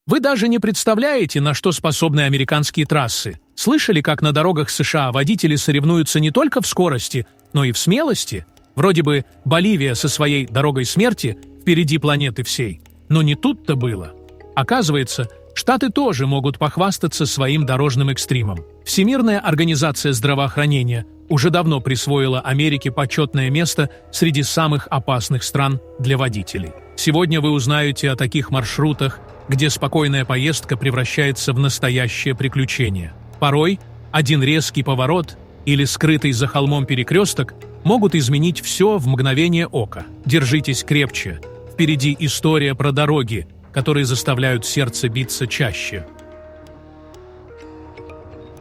Вы даже не представляете, на что способны американские трассы. Слышали, как на дорогах США водители соревнуются не только в скорости, но и в смелости? Вроде бы Боливия со своей «дорогой смерти» впереди планеты всей. Но не тут-то было. Оказывается, Штаты тоже могут похвастаться своим дорожным экстримом. Всемирная организация здравоохранения уже давно присвоила Америке почетное место среди самых опасных стран для водителей. Сегодня вы узнаете о таких маршрутах, где спокойная поездка превращается в настоящее приключение. Порой один резкий поворот или скрытый за холмом перекресток могут изменить все в мгновение ока. Держитесь крепче. Впереди история про дороги, которые заставляют сердце биться чаще.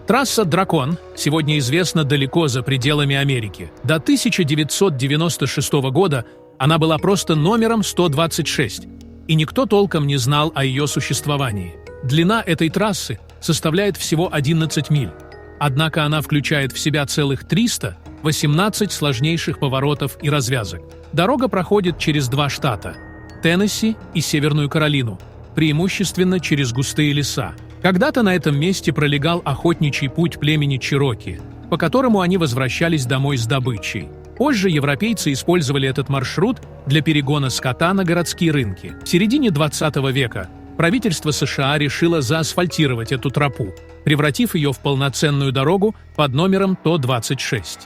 Трасса «Дракон» сегодня известна далеко за пределами Америки. До 1996 года она была просто номером 126, и никто толком не знал о ее существовании. Длина этой трассы составляет всего 11 миль, однако она включает в себя целых 318 сложнейших поворотов и развязок. Дорога проходит через два штата – Теннесси и Северную Каролину, преимущественно через густые леса. Когда-то на этом месте пролегал охотничий путь племени Чероки, по которому они возвращались домой с добычей. Позже европейцы использовали этот маршрут для перегона скота на городские рынки. В середине 20 века правительство США решило заасфальтировать эту тропу, превратив ее в полноценную дорогу под номером ТО-26.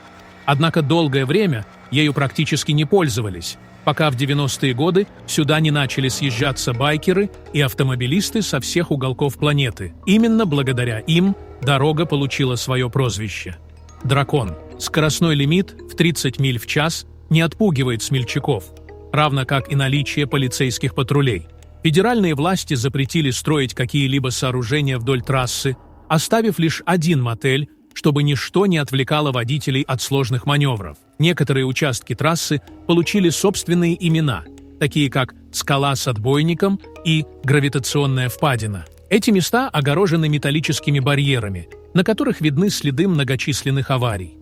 Однако долгое время ею практически не пользовались, пока в 90-е годы сюда не начали съезжаться байкеры и автомобилисты со всех уголков планеты. Именно благодаря им дорога получила свое прозвище. «Дракон». Скоростной лимит в 30 миль в час не отпугивает смельчаков, равно как и наличие полицейских патрулей. Федеральные власти запретили строить какие-либо сооружения вдоль трассы, оставив лишь один мотель, чтобы ничто не отвлекало водителей от сложных маневров. Некоторые участки трассы получили собственные имена, такие как «Скала с отбойником» и «Гравитационная впадина». Эти места огорожены металлическими барьерами, на которых видны следы многочисленных аварий.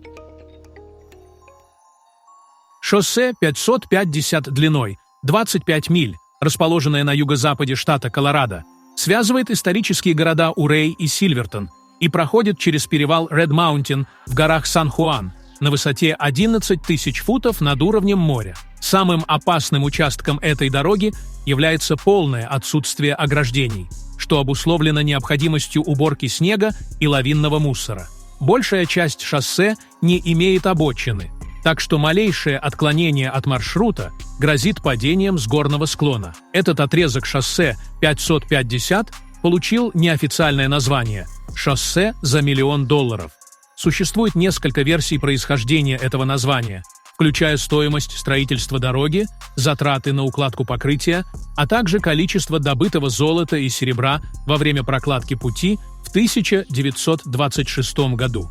Шоссе 550 длиной, 25 миль, расположенное на юго-западе штата Колорадо, связывает исторические города Урей и Сильвертон и проходит через перевал Ред Маунтин в горах Сан-Хуан на высоте 11 тысяч футов над уровнем моря. Самым опасным участком этой дороги является полное отсутствие ограждений, что обусловлено необходимостью уборки снега и лавинного мусора. Большая часть шоссе не имеет обочины, так что малейшее отклонение от маршрута грозит падением с горного склона. Этот отрезок шоссе 550 получил неофициальное название «Шоссе за $1 миллион». Существует несколько версий происхождения этого названия, включая стоимость строительства дороги, затраты на укладку покрытия, а также количество добытого золота и серебра во время прокладки пути в 1926 году.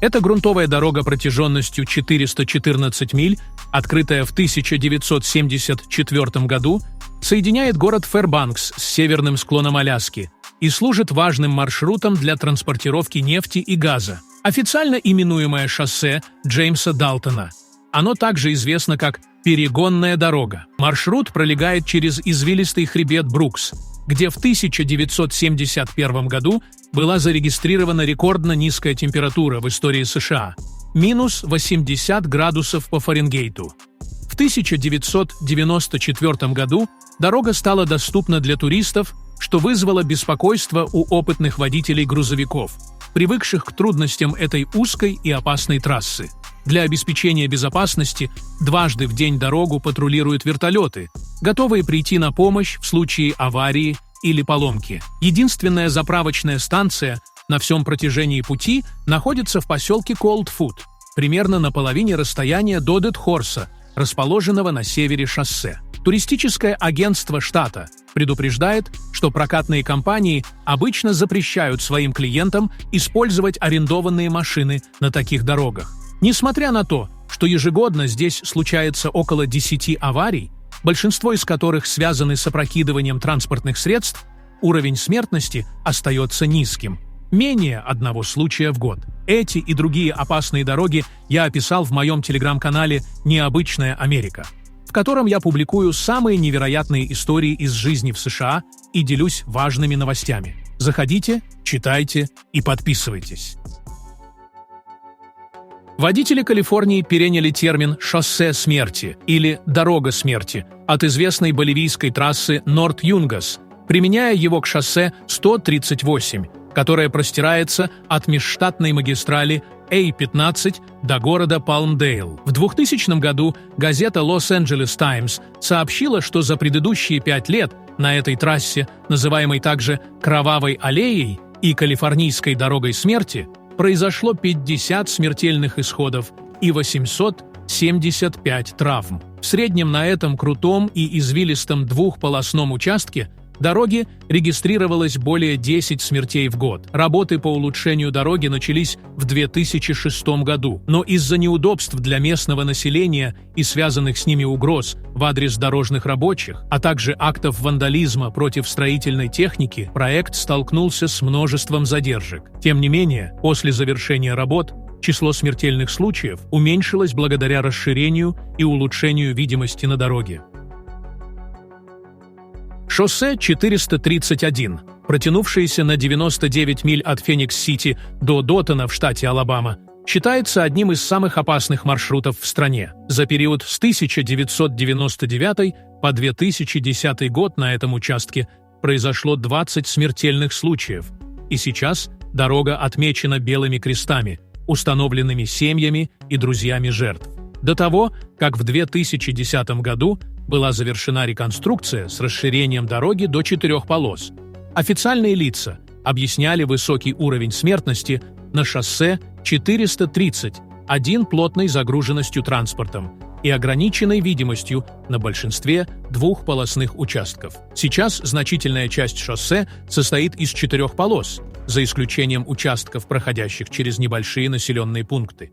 Эта грунтовая дорога протяженностью 414 миль, открытая в 1974 году, соединяет город Фэрбанкс с северным склоном Аляски и служит важным маршрутом для транспортировки нефти и газа. Официально именуемое шоссе Джеймса Далтона. Оно также известно как «Перегонная дорога». Маршрут пролегает через извилистый хребет Брукс, где в 1971 году была зарегистрирована рекордно низкая температура в истории США – минус 80 градусов по Фаренгейту. В 1994 году дорога стала доступна для туристов, что вызвало беспокойство у опытных водителей грузовиков, привыкших к трудностям этой узкой и опасной трассы. Для обеспечения безопасности дважды в день дорогу патрулируют вертолеты, готовые прийти на помощь в случае аварии или поломки. Единственная заправочная станция на всем протяжении пути находится в поселке Колдфут, примерно на половине расстояния до Дедхорса, расположенного на севере шоссе. Туристическое агентство штата предупреждает, что прокатные компании обычно запрещают своим клиентам использовать арендованные машины на таких дорогах. Несмотря на то, что ежегодно здесь случается около 10 аварий, большинство из которых связаны с опрокидыванием транспортных средств, уровень смертности остается низким – менее одного случая в год. Эти и другие опасные дороги я описал в моем телеграм-канале «Необычная Америка». В котором я публикую самые невероятные истории из жизни в США и делюсь важными новостями. Заходите, читайте и подписывайтесь. Водители Калифорнии переняли термин «шоссе смерти» или «дорога смерти» от известной боливийской трассы Норт-Юнгас, применяя его к шоссе 138, которое простирается от межштатной магистрали А-15 до города Палмдейл. В 2000 году газета «Лос-Анджелес Таймс» сообщила, что за предыдущие 5 лет на этой трассе, называемой также «Кровавой аллеей» и «Калифорнийской дорогой смерти», произошло 50 смертельных исходов и 875 травм. В среднем на этом крутом и извилистом двухполосном участке дороги регистрировалось более 10 смертей в год. Работы по улучшению дороги начались в 2006 году, но из-за неудобств для местного населения и связанных с ними угроз в адрес дорожных рабочих, а также актов вандализма против строительной техники, проект столкнулся с множеством задержек. Тем не менее, после завершения работ число смертельных случаев уменьшилось благодаря расширению и улучшению видимости на дороге. Шоссе 431, протянувшееся на 99 миль от Феникс-Сити до Дотона в штате Алабама, считается одним из самых опасных маршрутов в стране. За период с 1999 по 2010 год на этом участке произошло 20 смертельных случаев, и сейчас дорога отмечена белыми крестами, установленными семьями и друзьями жертв. До того, как в 2010 году была завершена реконструкция с расширением дороги до 4 полос. Официальные лица объясняли высокий уровень смертности на шоссе 430, плотной загруженностью транспортом и ограниченной видимостью на большинстве двухполосных участков. Сейчас значительная часть шоссе состоит из 4 полос, за исключением участков, проходящих через небольшие населенные пункты.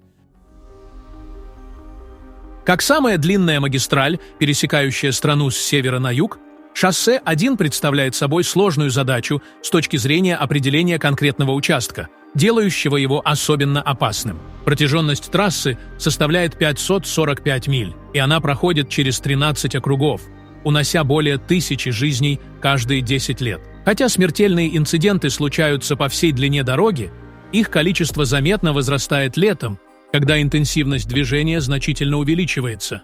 Как самая длинная магистраль, пересекающая страну с севера на юг, шоссе 1 представляет собой сложную задачу с точки зрения определения конкретного участка, делающего его особенно опасным. Протяженность трассы составляет 545 миль, и она проходит через 13 округов, унося более 1000 жизней каждые 10 лет. Хотя смертельные инциденты случаются по всей длине дороги, их количество заметно возрастает летом, когда интенсивность движения значительно увеличивается.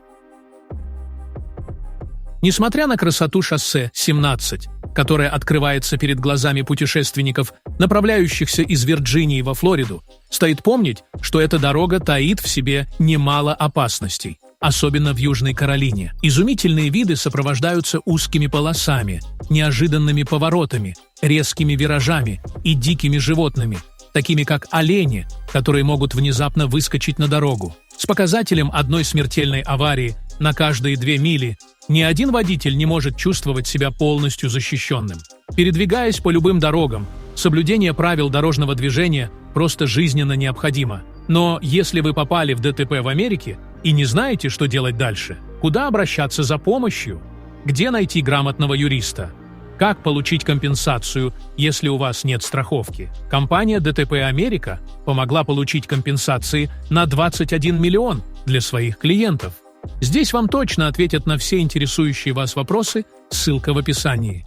Несмотря на красоту шоссе 17, которое открывается перед глазами путешественников, направляющихся из Вирджинии во Флориду, стоит помнить, что эта дорога таит в себе немало опасностей, особенно в Южной Каролине. Изумительные виды сопровождаются узкими полосами, неожиданными поворотами, резкими виражами и дикими животными, такими как олени, которые могут внезапно выскочить на дорогу. С показателем одной смертельной аварии на каждые 2 мили ни один водитель не может чувствовать себя полностью защищенным. Передвигаясь по любым дорогам, соблюдение правил дорожного движения просто жизненно необходимо. Но если вы попали в ДТП в Америке и не знаете, что делать дальше, куда обращаться за помощью, где найти грамотного юриста, как получить компенсацию, если у вас нет страховки? Компания ДТП Америка помогла получить компенсации на 21 миллион для своих клиентов. Здесь вам точно ответят на все интересующие вас вопросы, ссылка в описании.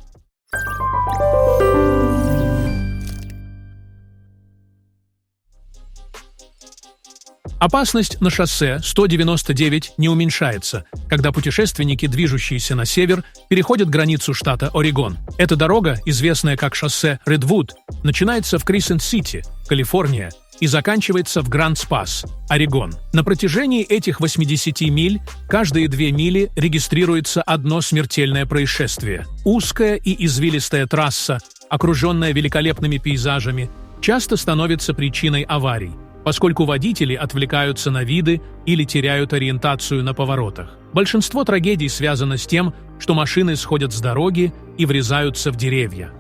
Опасность на шоссе 199 не уменьшается, когда путешественники, движущиеся на север, переходят границу штата Орегон. Эта дорога, известная как шоссе Редвуд, начинается в Крисент-Сити, Калифорния, и заканчивается в Гранд-Пас, Орегон. На протяжении этих 80 миль каждые 2 мили регистрируется одно смертельное происшествие. Узкая и извилистая трасса, окруженная великолепными пейзажами, часто становится причиной аварий, поскольку водители отвлекаются на виды или теряют ориентацию на поворотах. Большинство трагедий связано с тем, что машины сходят с дороги и врезаются в деревья.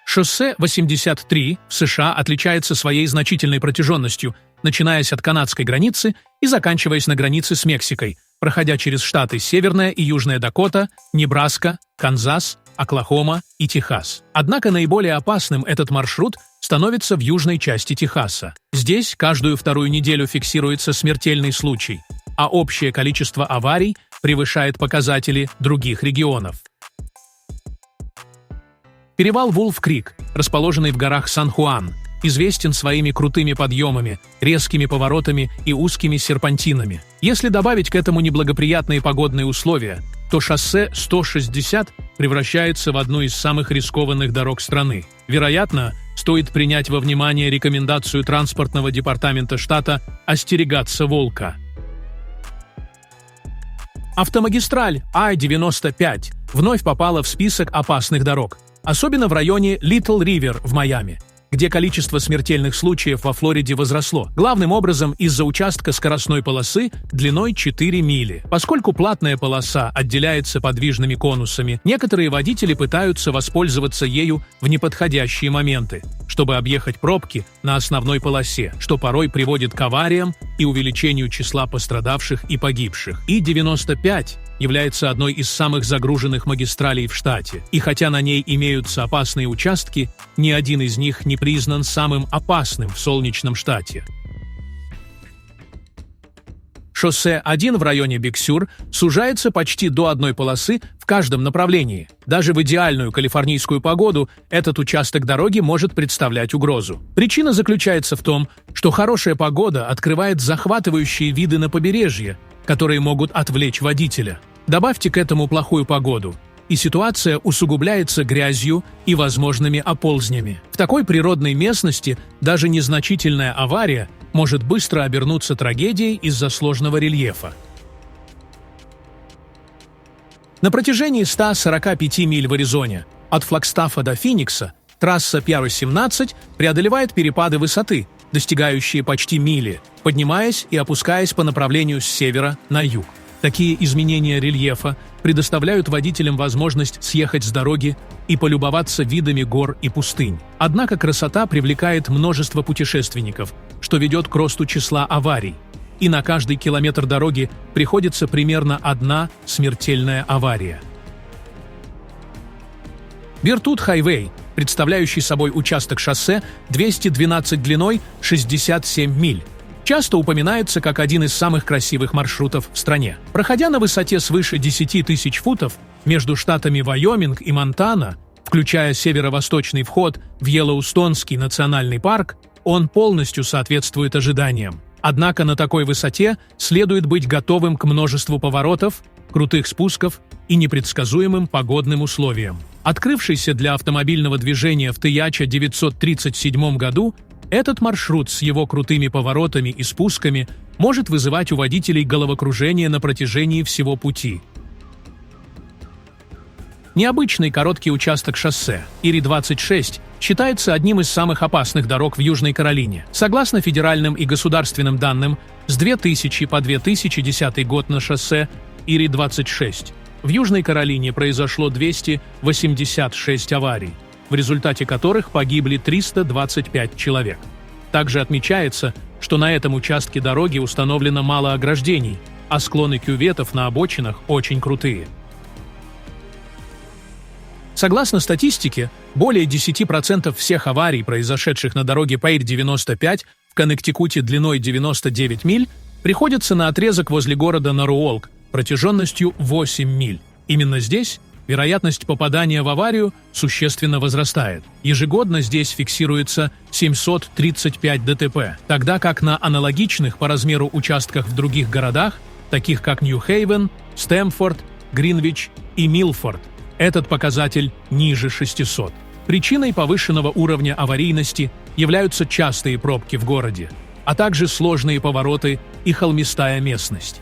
Шоссе 83 в США отличается своей значительной протяженностью, начинаясь от канадской границы и заканчиваясь на границе с Мексикой, проходя через штаты Северная и Южная Дакота, Небраска, Канзас, Оклахома и Техас. Однако наиболее опасным этот маршрут становится в южной части Техаса. Здесь каждую 2-ю неделю фиксируется смертельный случай. а общее количество аварий превышает показатели других регионов. Перевал Вулф-Крик, расположенный в горах Сан-Хуан, известен своими крутыми подъемами, резкими поворотами и узкими серпантинами. Если добавить к этому неблагоприятные погодные условия, то шоссе 160 превращается в одну из самых рискованных дорог страны. Вероятно, стоит принять во внимание рекомендацию транспортного департамента штата остерегаться волка. Автомагистраль I-95 вновь попала в список опасных дорог, особенно в районе Литл Ривер в Майами, где количество смертельных случаев во Флориде возросло, главным образом из-за участка скоростной полосы длиной 4 мили. Поскольку платная полоса отделяется подвижными конусами, некоторые водители пытаются воспользоваться ею в неподходящие моменты, чтобы объехать пробки на основной полосе, что порой приводит к авариям и увеличению числа пострадавших и погибших. И-95 является одной из самых загруженных магистралей в штате, и хотя на ней имеются опасные участки, ни один из них не признан самым опасным в солнечном штате. Шоссе 1 в районе Биг-Сюр сужается почти до одной полосы в каждом направлении. Даже в идеальную калифорнийскую погоду этот участок дороги может представлять угрозу. Причина заключается в том, что хорошая погода открывает захватывающие виды на побережье, которые могут отвлечь водителя. Добавьте к этому плохую погоду, и ситуация усугубляется грязью и возможными оползнями. В такой природной местности даже незначительная авария может быстро обернуться трагедией из-за сложного рельефа. На протяжении 145 миль в Аризоне, от Флагстафа до Финикса, трасса PR-17 преодолевает перепады высоты, достигающие почти мили, поднимаясь и опускаясь по направлению с севера на юг. Такие изменения рельефа предоставляют водителям возможность съехать с дороги и полюбоваться видами гор и пустынь. Однако красота привлекает множество путешественников, что ведет к росту числа аварий. И на каждый километр дороги приходится примерно одна смертельная авария. Биртут-Хайвей, представляющий собой участок шоссе 212 длиной 67 миль, часто упоминается как один из самых красивых маршрутов в стране. Проходя на высоте свыше 10 тысяч футов между штатами Вайоминг и Монтана, включая северо-восточный вход в Йеллоустонский национальный парк, он полностью соответствует ожиданиям. Однако на такой высоте следует быть готовым к множеству поворотов, крутых спусков и непредсказуемым погодным условиям. Открывшийся для автомобильного движения в 1937 году, этот маршрут с его крутыми поворотами и спусками может вызывать у водителей головокружение на протяжении всего пути. Необычный короткий участок шоссе Ири-26 считается одним из самых опасных дорог в Южной Каролине. Согласно федеральным и государственным данным, с 2000 по 2010 год на шоссе Ири-26 в Южной Каролине произошло 286 аварий, в результате которых погибли 325 человек. Также отмечается, что на этом участке дороги установлено мало ограждений, а склоны кюветов на обочинах очень крутые. Согласно статистике, более 10% всех аварий, произошедших на дороге Пейр-95 в Коннектикуте длиной 99 миль, приходятся на отрезок возле города Норволк протяженностью 8 миль. Именно здесь вероятность попадания в аварию существенно возрастает. Ежегодно здесь фиксируется 735 ДТП, тогда как на аналогичных по размеру участках в других городах, таких как Нью-Хейвен, Стэмфорд, Гринвич и Милфорд, этот показатель ниже 600. Причиной повышенного уровня аварийности являются частые пробки в городе, а также сложные повороты и холмистая местность.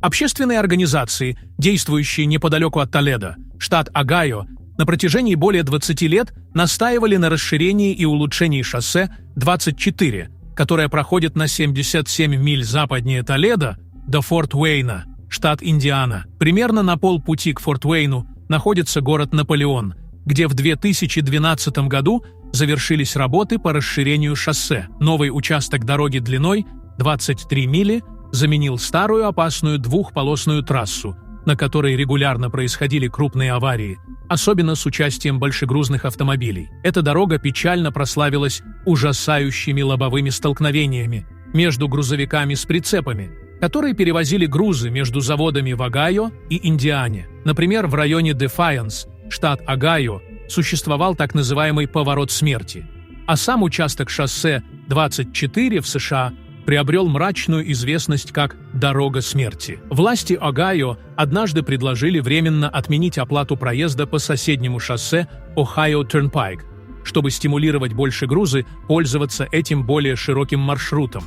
Общественные организации, действующие неподалеку от Толедо, штат Огайо, на протяжении более 20 лет настаивали на расширении и улучшении шоссе 24, которое проходит на 77 миль западнее Толедо до Форт Уэйна, штат Индиана. Примерно на полпути к Форт Уэйну находится город Наполеон, где в 2012 году завершились работы по расширению шоссе. Новый участок дороги длиной 23 мили заменил старую опасную двухполосную трассу, на которой регулярно происходили крупные аварии, особенно с участием большегрузных автомобилей. Эта дорога печально прославилась ужасающими лобовыми столкновениями, между грузовиками с прицепами, которые перевозили грузы между заводами в Огайо и Индиане. Например, в районе Дефайанс, штат Огайо, существовал так называемый «поворот смерти», а сам участок шоссе 24 в США приобрел мрачную известность как «Дорога смерти». Власти Огайо однажды предложили временно отменить оплату проезда по соседнему шоссе Ohio Turnpike, чтобы стимулировать больше грузы пользоваться этим более широким маршрутом.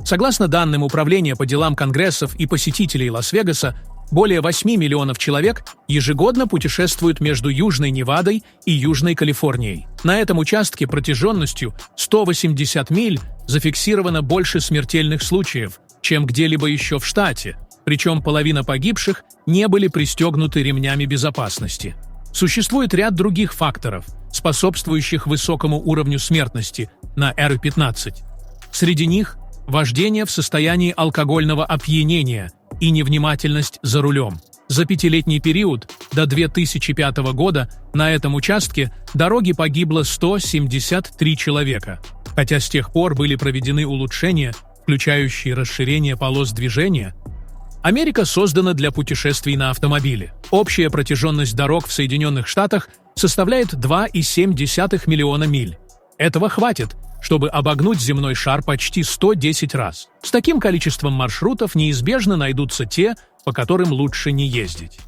Согласно данным Управления по делам конгрессов и посетителей Лас-Вегаса, более 8 миллионов человек ежегодно путешествуют между Южной Невадой и Южной Калифорнией. На этом участке протяженностью 180 миль зафиксировано больше смертельных случаев, чем где-либо еще в штате, причем половина погибших не были пристегнуты ремнями безопасности. Существует ряд других факторов, способствующих высокому уровню смертности на R15. Среди них – вождение в состоянии алкогольного опьянения и невнимательность за рулем. За 5-летний период до 2005 года на этом участке дороги погибло 173 человека, хотя с тех пор были проведены улучшения, включающие расширение полос движения. Америка создана для путешествий на автомобиле. Общая протяженность дорог в Соединенных Штатах составляет 2,7 миллиона миль. Этого хватит, чтобы обогнуть земной шар почти 110 раз. С таким количеством маршрутов неизбежно найдутся те, по которым лучше не ездить.